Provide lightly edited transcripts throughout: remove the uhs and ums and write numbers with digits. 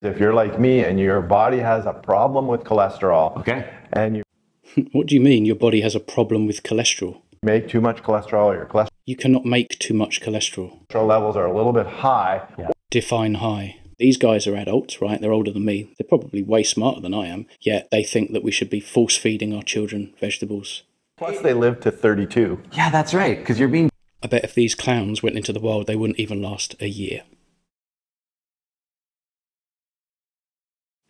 If you're like me and your body has a problem with cholesterol, okay, and you What do you mean your body has a problem with cholesterol? make too much cholesterol, or your cholesterol You cannot make too much cholesterol. levels are a little bit high, Define high. These guys are adults, right? They're older than me. They're probably way smarter than I am, yet they think that we should be force feeding our children vegetables. plus they live to 32. yeah, that's right, because you're being... I bet if these clowns went into the wild, they wouldn't even last a year.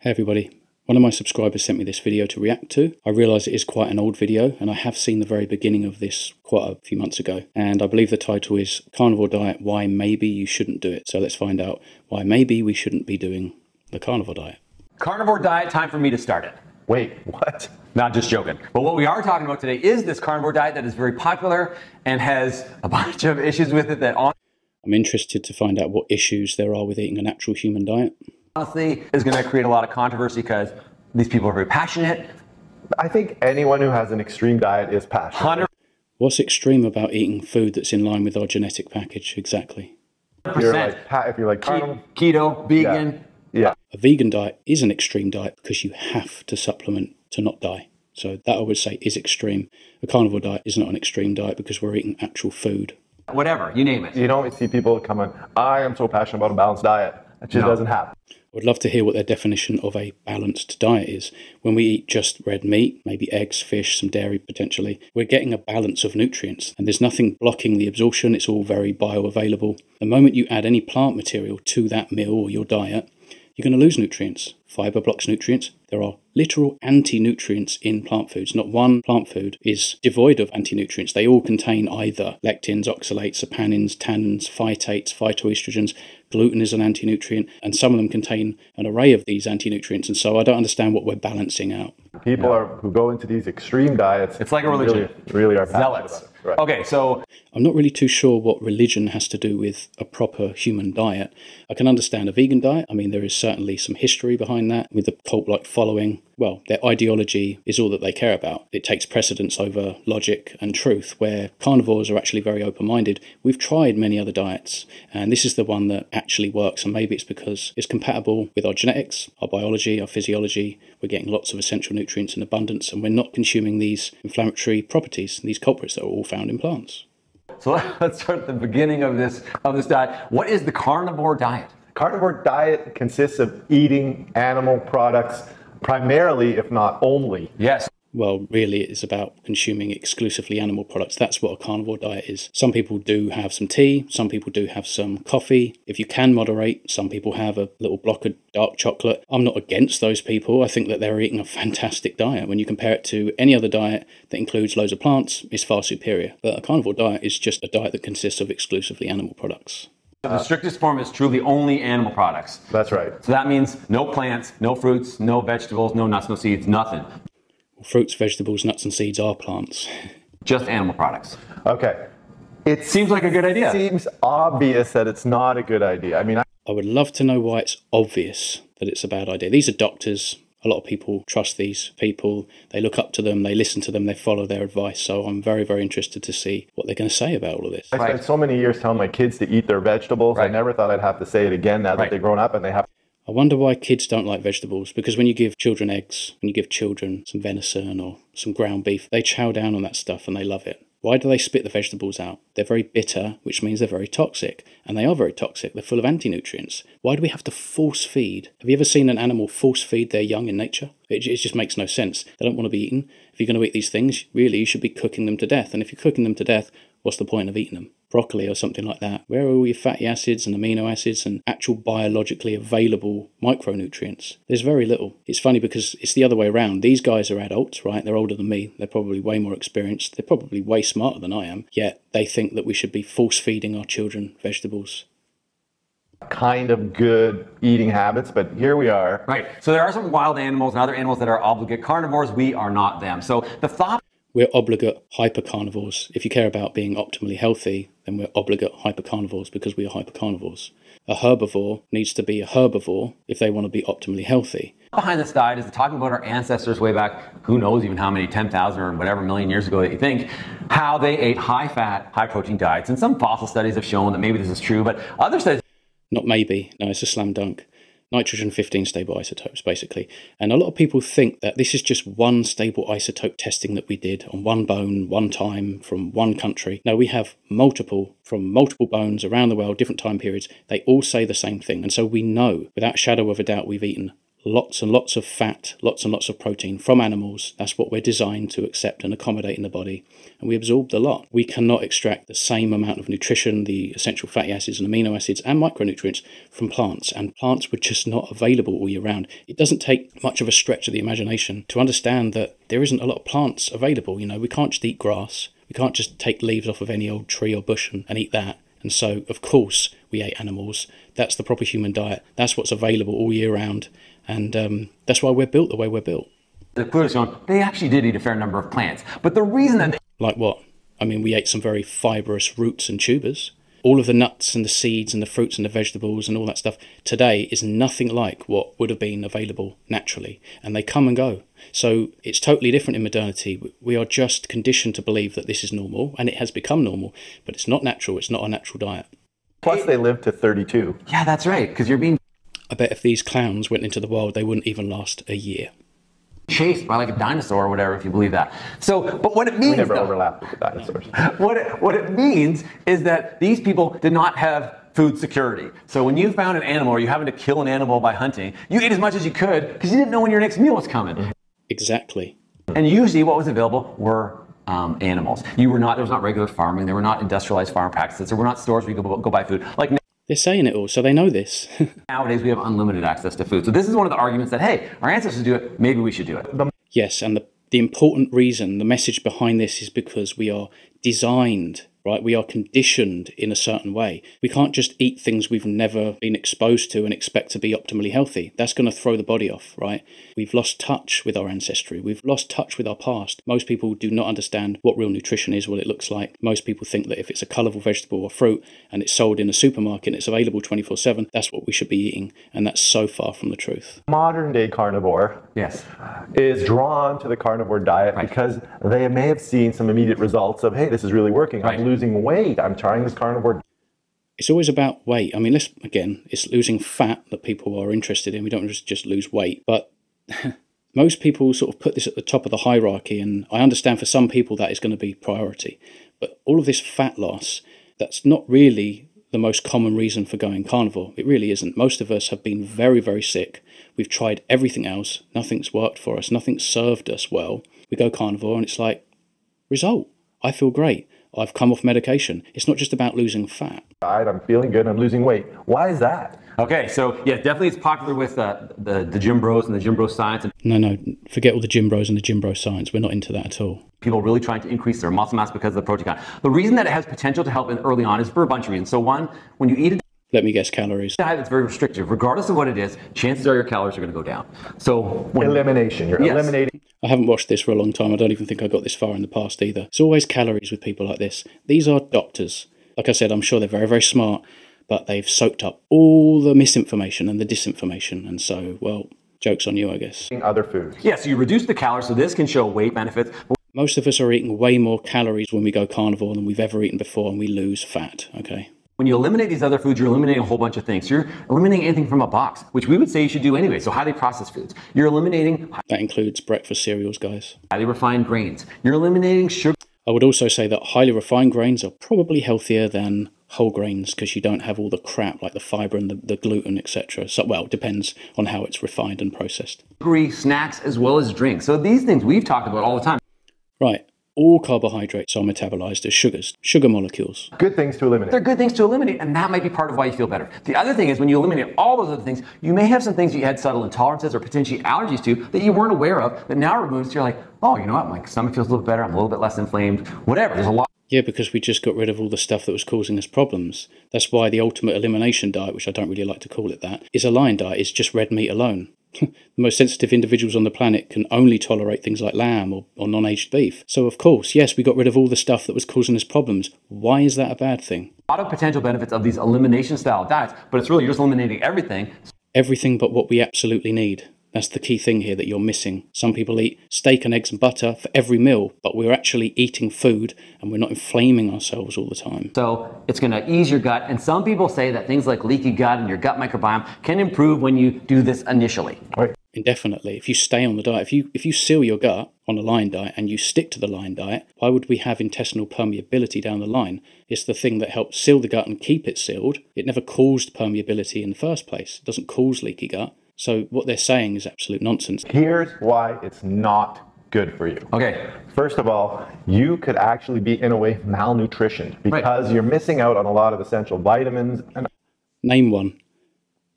Hey everybody. One of my subscribers sent me this video to react to. I realise it is quite an old video, and I have seen the very beginning of this quite a few months ago. And I believe the title is Carnivore Diet, Why Maybe You Shouldn't Do It. So let's find out why maybe we shouldn't be doing the carnivore diet. Carnivore diet, time for me to start it. Wait, what? Not just joking. But what we are talking about today is this carnivore diet that is very popular and has a bunch of issues with it that I'm interested to find out what issues there are with eating a natural human diet. honestly is going to create a lot of controversy because these people are very passionate. I think anyone who has an extreme diet is passionate. 100%. What's extreme about eating food that's in line with our genetic package exactly? If you're like carnivore, Keto, vegan. yeah. A vegan diet is an extreme diet because you have to supplement to not die. So that I would say is extreme. A carnivore diet is not an extreme diet because we're eating actual food. Whatever, you name it. You don't see people coming, I am so passionate about a balanced diet. That just doesn't happen. I would love to hear what their definition of a balanced diet is. When we eat just red meat, maybe eggs, fish, some dairy potentially, we're getting a balance of nutrients and there's nothing blocking the absorption. It's all very bioavailable. The moment you add any plant material to that meal or your diet, you're going to lose nutrients. Fiber blocks nutrients. There are literal anti-nutrients in plant foods. Not one plant food is devoid of anti-nutrients. They all contain either lectins, oxalates, saponins, tannins, phytates, phytoestrogens. Gluten is an anti-nutrient, and some of them contain an array of these anti-nutrients. And so I don't understand what we're balancing out. People who go into these extreme diets, It's like a religion. really are passionate Zealots. about it. Right. Okay, so I'm not really too sure what religion has to do with a proper human diet. I can understand a vegan diet. I mean, there is certainly some history behind that with the cult-like following. Well, their ideology is all that they care about. It takes precedence over logic and truth, where carnivores are actually very open-minded. We've tried many other diets, and this is the one that actually works, and maybe it's because it's compatible with our genetics, our biology, our physiology. We're getting lots of essential nutrients in abundance, and we're not consuming these inflammatory properties, these culprits that are all found in plants. So let's start at the beginning of this diet. What is the carnivore diet? Carnivore diet consists of eating animal products primarily, if not only. Yes. Well, really, it's about consuming exclusively animal products. That's what a carnivore diet is. Some people do have some tea. Some people do have some coffee. If you can moderate, some people have a little block of dark chocolate. I'm not against those people. I think that they're eating a fantastic diet. When you compare it to any other diet that includes loads of plants, it's far superior. But a carnivore diet is just a diet that consists of exclusively animal products. The strictest form is truly only animal products. That's right. So that means no plants, no fruits, no vegetables, no nuts, no seeds, nothing. Fruits, vegetables, nuts and seeds are plants. Just animal products. Okay. It Seems like a good idea. seems obvious that it's not a good idea. I mean, I would love to know why it's obvious that it's a bad idea. These are doctors. A lot of people trust these people. They look up to them, they listen to them, they follow their advice. So I'm very, very interested to see what they're going to say about all of this. I spent so many years telling my kids to eat their vegetables. I never thought I'd have to say it again now that they've grown up and they have. I wonder why kids don't like vegetables, because when you give children eggs, when you give children some venison or some ground beef, they chow down on that stuff and they love it. Why do they spit the vegetables out? They're very bitter, which means they're very toxic. And they are very toxic. They're full of anti-nutrients. Why do we have to force feed? Have you ever seen an animal force feed their young in nature? It just makes no sense. They don't want to be eaten. If you're going to eat these things, really, you should be cooking them to death. And if you're cooking them to death, what's the point of eating them? Broccoli or something like that. Where are all your fatty acids and amino acids and actual biologically available micronutrients? There's very little. It's funny because it's the other way around. These guys are adults, right? They're older than me. They're probably way more experienced. They're probably way smarter than I am. Yet they think that we should be force feeding our children vegetables. Kind of good eating habits, but here we are. Right. So there are some wild animals and other animals that are obligate carnivores. We are not them. So the thought... We're obligate hypercarnivores. If you care about being optimally healthy, then we're obligate hypercarnivores because we are hypercarnivores. A herbivore needs to be a herbivore if they want to be optimally healthy. Behind this diet is talking about our ancestors way back, who knows even how many 10,000 or whatever million years ago that you think, how they ate high-fat, high-protein diets. And some fossil studies have shown that maybe this is true, but other studies... Not maybe. No, it's a slam dunk. nitrogen 15 stable isotopes, basically. And a lot of people think that this is just one stable isotope testing that we did on one bone, one time, from one country. No, we have multiple from multiple bones around the world, different time periods. They all say the same thing. And so we know, without shadow of a doubt, we've eaten lots and lots of fat, lots and lots of protein from animals. That's what we're designed to accept and accommodate in the body. And we absorbed a lot. We cannot extract the same amount of nutrition, the essential fatty acids and amino acids and micronutrients from plants. And plants were just not available all year round. It doesn't take much of a stretch of the imagination to understand that there isn't a lot of plants available. You know, we can't just eat grass. We can't just take leaves off of any old tree or bush and eat that. And so, of course, we ate animals. That's the proper human diet. That's what's available all year round. And that's why we're built the way we're built. The clearly shown they actually did eat a fair number of plants. But the reason that Like what? I mean, we ate some very fibrous roots and tubers. All of the nuts and the seeds and the fruits and the vegetables and all that stuff today is nothing like what would have been available naturally. And they come and go. So it's totally different in modernity. We are just conditioned to believe that this is normal, and it has become normal, but it's not natural. It's not a natural diet. Plus, they live to 32. Yeah, that's right, because you're being I bet if these clowns went into the wild, they wouldn't even last a year. chased by like a dinosaur or whatever, if you believe that. So, but what it means, We never though, overlapped with the dinosaurs. what it means is that these people did not have food security. So when you found an animal or you happened to kill an animal by hunting, you ate as much as you could because you didn't know when your next meal was coming. Exactly. And usually what was available were animals. There was not regular farming. There were not industrialized farm practices. There were not stores where you could go buy food. Like They're saying it all, so they know this. nowadays, we have unlimited access to food. So this is one of the arguments that, hey, our ancestors do it, maybe we should do it. Yes, and the important reason, the message behind this is because we are designed, right? We are conditioned in a certain way. We can't just eat things we've never been exposed to and expect to be optimally healthy. That's going to throw the body off, right? We've lost touch with our ancestry. We've lost touch with our past. Most people do not understand what real nutrition is, what it looks like. Most people think that if it's a colourful vegetable or fruit and it's sold in a supermarket and it's available 24/7, that's what we should be eating. And that's so far from the truth. Modern day carnivore Yes. is drawn to the carnivore diet because they may have seen some immediate results of, hey, this is really working. Right. I'm losing weight. I'm trying this carnivore. It's always about weight. I mean, it's losing fat that people are interested in. We don't just lose weight. But most people sort of put this at the top of the hierarchy. And I understand for some people that is going to be priority. But all of this fat loss, that's not really the most common reason for going carnivore. It really isn't. Most of us have been very, very sick. We've tried everything else. Nothing's worked for us. Nothing's served us well. We go carnivore and it's like, result. I feel great. I've come off medication. It's not just about losing fat. I'm feeling good. I'm losing weight. Why is that? Okay, so yeah, definitely it's popular with the gym bros and the gym bro science and No, forget all the gym bros and the gym bro science. We're not into that at all. people really trying to increase their muscle mass because of the protein count. The reason that it has potential to help in early on is for a bunch of reasons. So one, when you eat a Let me guess calories. diet that's very restrictive, regardless of what it is, chances are your calories are going to go down. So when Elimination. You're Yes. eliminating. I haven't watched this for a long time. I don't even think I got this far in the past either. It's always calories with people like this. These are doctors. Like I said, I'm sure they're very, very smart, but they've soaked up all the misinformation and the disinformation. And so, well, joke's on you, I guess. Other foods. yeah, so you reduce the calories, so this can show weight benefits. Most of us are eating way more calories when we go carnivore than we've ever eaten before, and we lose fat, okay? When you eliminate these other foods, you're eliminating a whole bunch of things. You're eliminating anything from a box, which we would say you should do anyway. So highly processed foods. You're eliminating That includes breakfast cereals, guys. highly refined grains. You're eliminating sugar. I would also say that highly refined grains are probably healthier than whole grains because you don't have all the crap like the fiber and the gluten, etc. So, well, it depends on how it's refined and processed. Sugary snacks as well as drinks. So these things we've talked about all the time. Right. All carbohydrates are metabolized as sugars, sugar molecules. Good things to eliminate. They're good things to eliminate, and that might be part of why you feel better. The other thing is when you eliminate all those other things, you may have some things you had subtle intolerances or potentially allergies to that you weren't aware of that now are removed. So you're like, oh, you know what? My stomach feels a little better. I'm a little bit less inflamed. Whatever. There's a lot. Yeah, because we just got rid of all the stuff that was causing us problems. That's why the ultimate elimination diet, which I don't really like to call it that, is a lion diet. It's just red meat alone. The most sensitive individuals on the planet can only tolerate things like lamb or non-aged beef. So of course, yes, we got rid of all the stuff that was causing us problems. Why is that a bad thing? A lot of potential benefits of these elimination style diets, but it's really you're just eliminating everything. Everything but what we absolutely need. That's the key thing here that you're missing. Some people eat steak and eggs and butter for every meal, but we're actually eating food and we're not inflaming ourselves all the time. So it's going to ease your gut. And some people say that things like leaky gut and your gut microbiome can improve when you do this initially. Right. Indefinitely. If you stay on the diet, if you seal your gut on a lion diet and you stick to the lion diet, why would we have intestinal permeability down the line? It's the thing that helps seal the gut and keep it sealed. It never caused permeability in the first place. It doesn't cause leaky gut. So what they're saying is absolute nonsense. Here's why it's not good for you. Okay. First of all, you could actually be, in a way, malnutritioned because you're missing out on a lot of essential vitamins and Name one.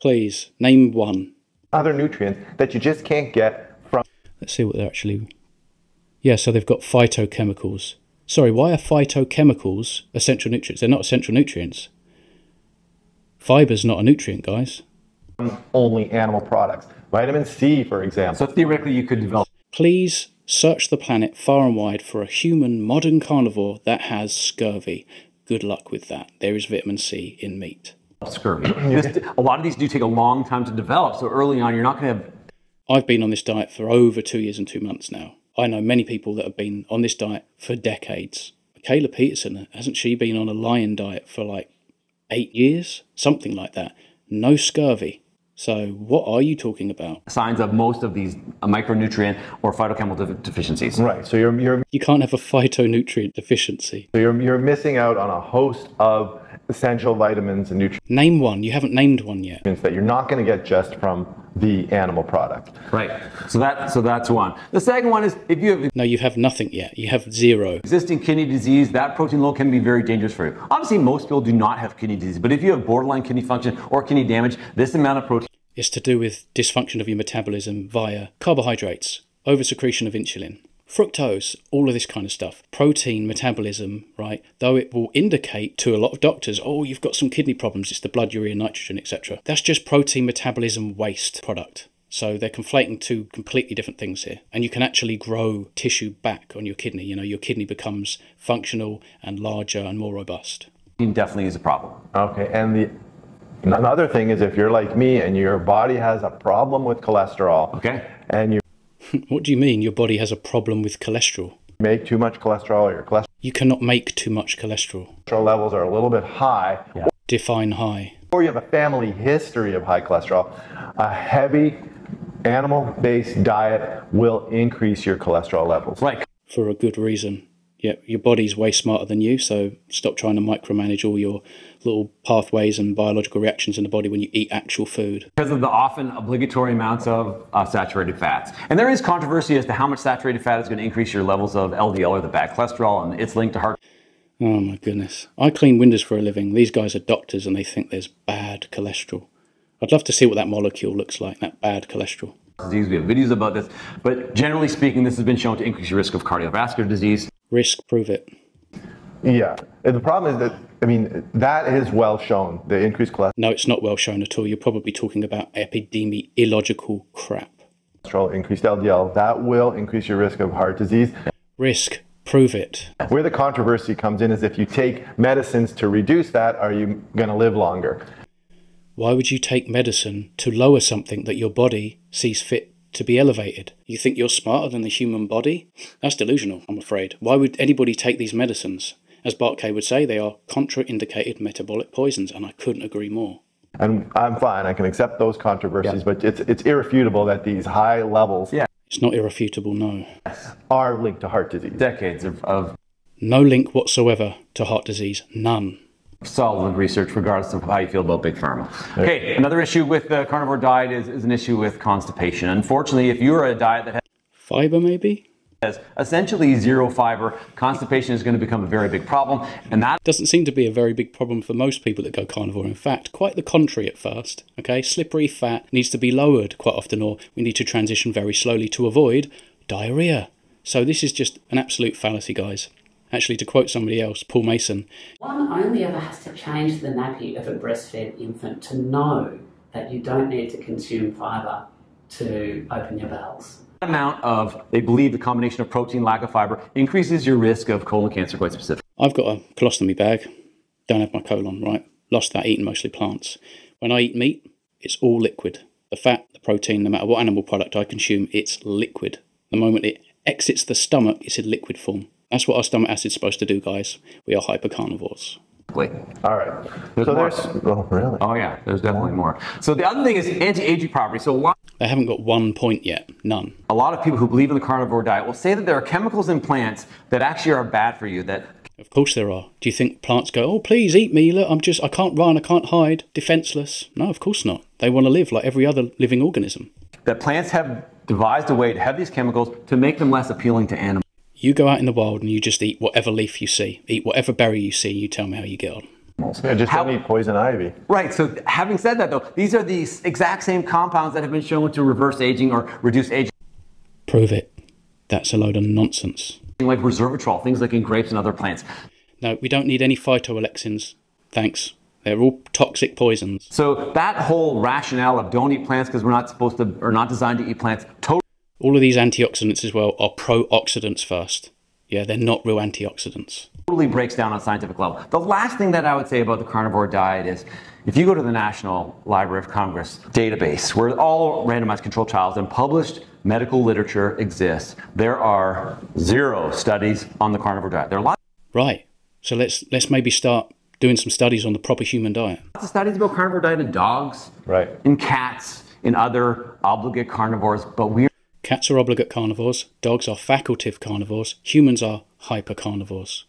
Please, name one. other nutrients that you just can't get from. Let's see what they're actually... Yeah, so they've got phytochemicals. Sorry, why are phytochemicals essential nutrients? They're not essential nutrients. Fiber's not a nutrient, guys. Only animal products. Vitamin C, for example. So theoretically, you could develop Please search the planet far and wide for a human modern carnivore that has scurvy. Good luck with that. There is vitamin C in meat. scurvy. A lot of these do take a long time to develop, so early on, you're not going to have... I've been on this diet for over 2 years and 2 months now. I know many people that have been on this diet for decades. Kayla Peterson, hasn't she been on a lion diet for like 8 years? Something like that. No scurvy. So what are you talking about? signs of most of these micronutrient or phytochemical deficiencies. Right. So You can't have a phytonutrient deficiency. you're missing out on a host of essential vitamins and nutrients Name one. You haven't named one yet. that you're not going to get just from the animal product. Right. So that's one. The second one is if you have No, you have nothing yet. You have zero. existing kidney disease, that protein load can be very dangerous for you. Obviously, most people do not have kidney disease, but if you have borderline kidney function or kidney damage, this amount of protein It's to do with dysfunction of your metabolism via carbohydrates, oversecretion of insulin, fructose, all of this kind of stuff. Protein metabolism, right? Though it will indicate to a lot of doctors, oh, you've got some kidney problems, it's the blood, urea, nitrogen, etc. That's just protein metabolism waste product. So they're conflating two completely different things here. And you can actually grow tissue back on your kidney. You know, your kidney becomes functional and larger and more robust. definitely is a problem. Okay. And another thing is if you're like me and your body has a problem with cholesterol, Okay. and you What do you mean your body has a problem with cholesterol? make too much cholesterol, or your You cannot make too much cholesterol. cholesterol levels are a little bit high, Define high. or you have a family history of high cholesterol, a heavy animal-based diet will increase your cholesterol levels. Right. For a good reason. Yeah, your body's way smarter than you, so stop trying to micromanage all your little pathways and biological reactions in the body when you eat actual food. Because of the often obligatory amounts of saturated fats. And there is controversy as to how much saturated fat is going to increase your levels of LDL or the bad cholesterol, and it's linked to heart Oh my goodness. I clean windows for a living. These guys are doctors and they think there's bad cholesterol. I'd love to see what that molecule looks like, that bad cholesterol. disease. We have videos about this. But generally speaking, this has been shown to increase your risk of cardiovascular disease. Risk, prove it. Yeah. And the problem is that, I mean, that is well shown, the increased No, it's not well shown at all. You're probably talking about epidemiological crap. cholesterol, increased LDL, that will increase your risk of heart disease. Risk, prove it. Where the controversy comes in is if you take medicines to reduce that, are you going to live longer? Why would you take medicine to lower something that your body sees fit to be elevated? You think you're smarter than the human body? That's delusional, I'm afraid. Why would anybody take these medicines? As Bart Kay would say, they are contraindicated metabolic poisons, and I couldn't agree more. And I'm fine, I can accept those controversies, but it's irrefutable that these high levels It's not irrefutable, no. are linked to heart disease. Decades of No link whatsoever to heart disease, none. solid research regardless of how you feel about big pharma. Okay, another issue with the carnivore diet is an issue with constipation. Unfortunately, if you're a diet that Fiber, maybe? has essentially zero fiber, constipation is going to become a very big problem, and that Doesn't seem to be a very big problem for most people that go carnivore. In fact, quite the contrary at first. Okay, slippery fat needs to be lowered quite often, or we need to transition very slowly to avoid diarrhea. So this is just an absolute fallacy, guys. Actually, to quote somebody else, Paul Mason, One only ever has to change the nappy of a breastfed infant to know that you don't need to consume fibre to open your bowels. amount of, they believe the combination of protein, lack of fiber, increases your risk of colon cancer quite specifically. I've got a colostomy bag, don't have my colon, right? Lost that eating mostly plants. When I eat meat, it's all liquid. The fat, the protein, no matter what animal product I consume, it's liquid. The moment it exits the stomach, it's in liquid form. That's what our stomach acid's supposed to do, guys. We are hypercarnivores. All right. Oh, really? Oh yeah, there's definitely more. So the other thing is anti-aging properties. So They haven't got 1 point yet. None. a lot of people who believe in the carnivore diet will say that there are chemicals in plants that actually are bad for you. That Of course there are. Do you think plants go, oh, please eat me, look, I can't run, I can't hide, defenseless? No, of course not. They want to live like every other living organism. plants have devised a way to have these chemicals to make them less appealing to animals. You go out in the wild and you just eat whatever leaf you see, eat whatever berry you see, you tell me how you get on. Yeah, just don't eat poison ivy. Right, so having said that though, these are the exact same compounds that have been shown to reverse aging or reduce aging. Prove it. That's a load of nonsense. Like resveratrol, things like in grapes and other plants. No, we don't need any phytoalexins. Thanks. They're all toxic poisons. So that whole rationale of don't eat plants because we're not supposed to, or not designed to eat plants, All of these antioxidants as well are pro-oxidants first. Yeah, they're not real antioxidants. totally breaks down on a scientific level. The last thing that I would say about the carnivore diet is if you go to the National Library of Congress database where all randomized controlled trials and published medical literature exists, there are 0 studies on the carnivore diet. There are lots Right. So let's maybe start doing some studies on the proper human diet. of studies about carnivore diet in dogs, Right. in cats, in other obligate carnivores, but we're Cats are obligate carnivores, dogs are facultative carnivores, humans are hypercarnivores.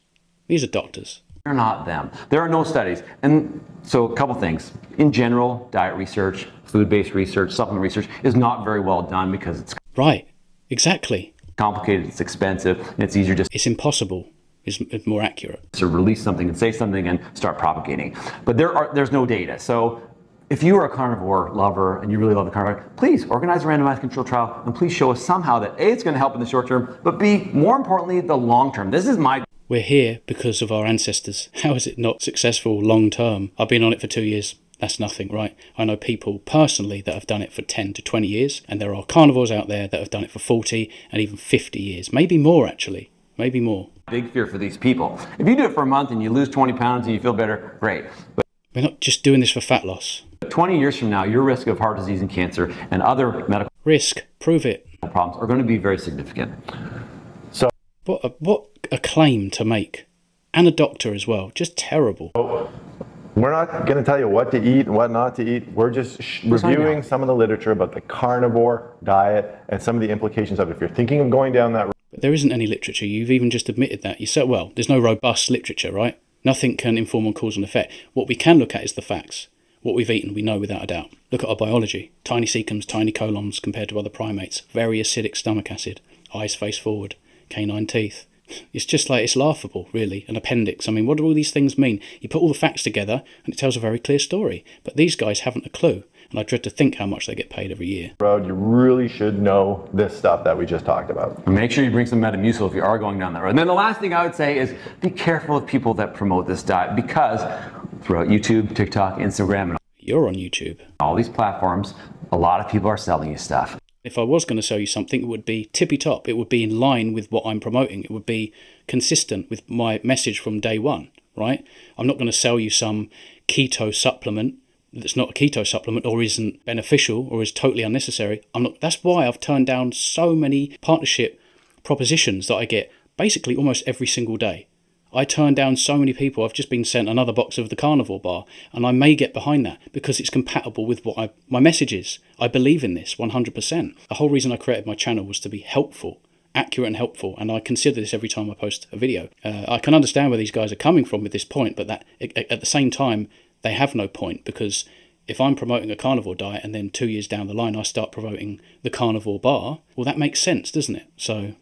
These are doctors. not them. There are no studies. And so a couple things. In general, diet research, food-based research, supplement research is not very well done because it's Right. Exactly. complicated, it's expensive, and it's easier just It's impossible. It's more accurate. to release something and say something and start propagating. But there's no data. So if you are a carnivore lover and you really love the carnivore, please organize a randomized control trial and please show us somehow that A, it's going to help in the short term, but B, more importantly, the long term. This is my We're here because of our ancestors. How is it not successful long term? I've been on it for 2 years. That's nothing, right? I know people personally that have done it for 10 to 20 years, and there are carnivores out there that have done it for 40 and even 50 years. Maybe more, actually. Maybe more. big fear for these people. If you do it for a month and you lose 20 pounds and you feel better, great. But We're not just doing this for fat loss. 20 years from now, your risk of heart disease and cancer and other medical Risk. Prove it. problems are going to be very significant. What a claim to make. And a doctor as well. Just terrible. We're not going to tell you what to eat and what not to eat. We're just reviewing some of the literature about the carnivore diet and some of the implications of it. If you're thinking of going down that road, But there isn't any literature. You've even just admitted that. You said, well, there's no robust literature, right? Nothing can inform on cause and effect. What we can look at is the facts. What we've eaten, we know without a doubt. Look at our biology. Tiny cecums, tiny colons compared to other primates. Very acidic stomach acid. Eyes face forward. Canine teeth. It's just like, it's laughable, really. An appendix. I mean, what do all these things mean? You put all the facts together and it tells a very clear story. But these guys haven't a clue. And I dread to think how much they get paid every year. you really should know this stuff that we just talked about. Make sure you bring some Metamucil if you are going down that road. And then the last thing I would say is be careful of people that promote this diet because throughout YouTube, TikTok, Instagram, and You're on YouTube. all these platforms, a lot of people are selling you stuff. If I was going to sell you something, it would be tippy top. It would be in line with what I'm promoting. It would be consistent with my message from day one, right? I'm not going to sell you some keto supplement that's not a keto supplement or isn't beneficial or is totally unnecessary. That's why I've turned down so many partnership propositions that I get basically almost every single day. I turn down so many people. I've just been sent another box of the Carnivore bar, and I may get behind that because it's compatible with what my message is. I believe in this 100%. The whole reason I created my channel was to be helpful, accurate and helpful, and I consider this every time I post a video. I can understand where these guys are coming from with this point, but that at the same time, they have no point, because if I'm promoting a carnivore diet and then 2 years down the line I start promoting the Carnivore bar, well, that makes sense, doesn't it? So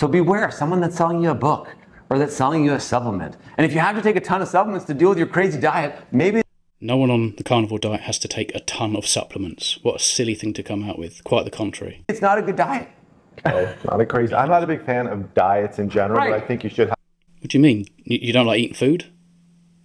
beware of someone that's selling you a book or that's selling you a supplement. And if you have to take a ton of supplements to deal with your crazy diet, maybe no one on the carnivore diet has to take a ton of supplements. What a silly thing to come out with. Quite the contrary. it's not a good diet. Not a crazy. I'm not a big fan of diets in general, Right. but I think you should What do you mean? You don't like eating food?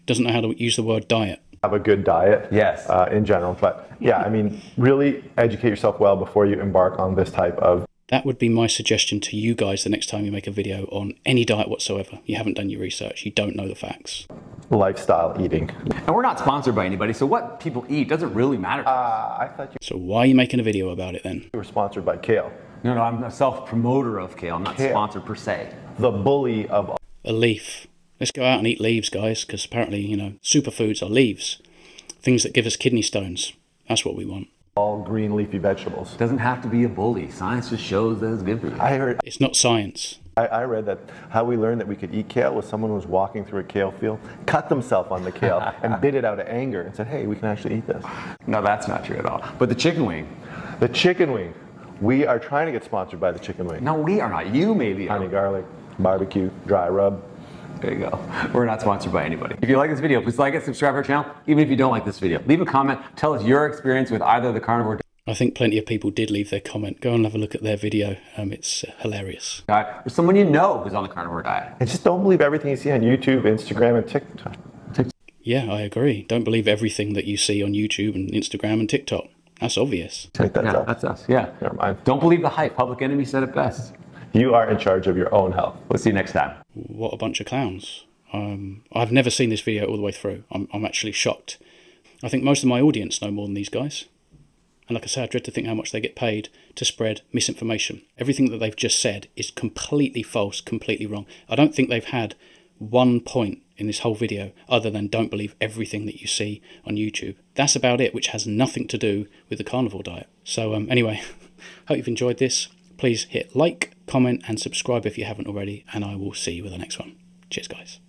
Doesn't know how to use the word diet. have a good diet. Yes. In general, but yeah, I mean, really educate yourself well before you embark on this type of. That would be my suggestion to you guys the next time you make a video on any diet whatsoever. You haven't done your research. You don't know the facts. lifestyle eating. And we're not sponsored by anybody, so what people eat doesn't really matter to us. I thought So why are you making a video about it then? you were sponsored by kale. No, I'm a self-promoter of kale. I'm not Kale. sponsored per se. The bully of A leaf. Let's go out and eat leaves, guys, because apparently, you know, superfoods are leaves. Things that give us kidney stones. That's what we want. all green leafy vegetables. It doesn't have to be a bully. Science just shows that it's good for you. It's not science. I read that how we learned that we could eat kale was someone who was walking through a kale field, cut themselves on the kale, and bit it out of anger and said, hey, we can actually eat this. No, that's not true at all. But the chicken wing. The chicken wing. We are trying to get sponsored by the chicken wing. No, we are not. You maybe are. Honey garlic, barbecue, dry rub. There you go. We're not sponsored by anybody. If you like this video, please like it, subscribe to our channel. Even if you don't like this video, leave a comment. Tell us your experience with either the carnivore I think plenty of people did leave their comment. Go and have a look at their video. It's hilarious. diet or someone you know who's on the carnivore diet. And just don't believe everything you see on YouTube, Instagram, and TikTok. Yeah, I agree. Don't believe everything that you see on YouTube and Instagram and TikTok. That's obvious. Wait, that's Yeah, us. that's us. Yeah. Never mind. Don't believe the hype. Public Enemy said it best. You are in charge of your own health. We'll see you next time. What a bunch of clowns. I've never seen this video all the way through. I'm actually shocked. I think most of my audience know more than these guys. And like I say, I dread to think how much they get paid to spread misinformation. Everything that they've just said is completely false, completely wrong. I don't think they've had one point in this whole video other than don't believe everything that you see on YouTube. That's about it, which has nothing to do with the carnivore diet. So anyway, hope you've enjoyed this. Please hit like, comment and subscribe if you haven't already, and I will see you with the next one. Cheers, guys.